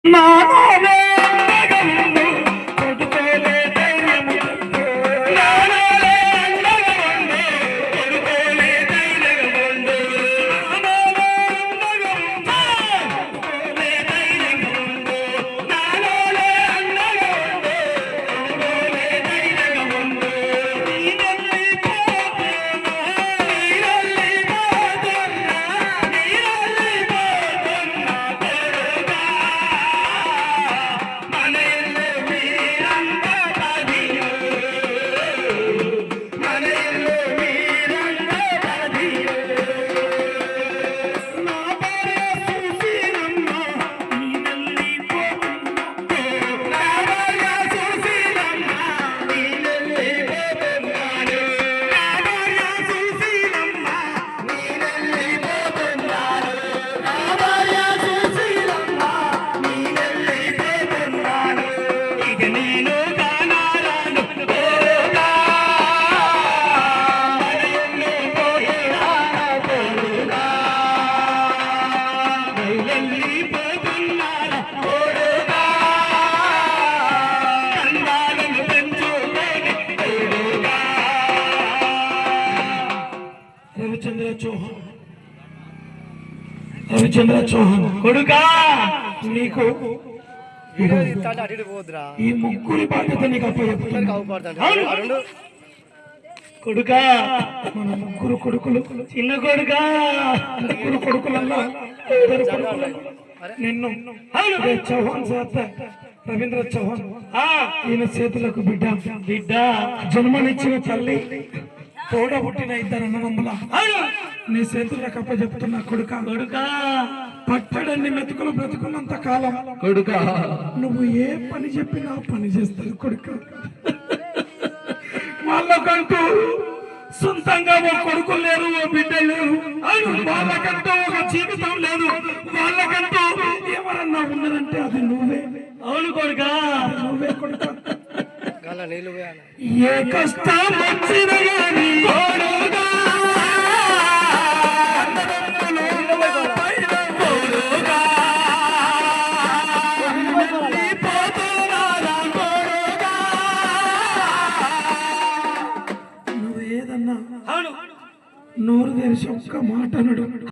నానే రవిచంద్ర చౌహాన్ కొడుకా నీకు ఈ ముగ్గురి బాధ్యత నీకు అప్పచెప్తున్నాను కొడుకా మన ముగ్గురు కొడుకులు చిన్న కొడుకా ముగ్గురు కొడుకులలో ఇద్దరు కొడుకులు నిన్ను చౌహాన్ సార్ రవీంద్ర చౌహాన్ ఈయన చేతులకు బిడ్డ బిడ్డ జన్మనిచ్చిన తల్లి తోడ పుట్టిన ఇద్దరు అన్నదమ్ముల నీ చేతులకు అప్పచెప్తున్నా కొడుకా కొడుకా పట్టడన్ని మెతుకులు బ్రతుకున్నంత కాలం కొడుకా నువ్వు ఏ పని చెప్పినా పని చేస్తారు కొడుకా వాళ్ళకంటూ సొంతంగా ఓ కొడుకు లేరు ఓ బిడ్డ లేరు వాళ్ళకంటూ ఒక జీవితం లేదు వాళ్ళకంటూ ఎవరన్నా ఉన్నదంటే అది నువ్వే అవును కొడుకా నువ్వే కొడుకా ఏ కష్టం వచ్చినా నువ్వు ఏదన్నా నోరు తెరిచి ఒక్క మాట అనడు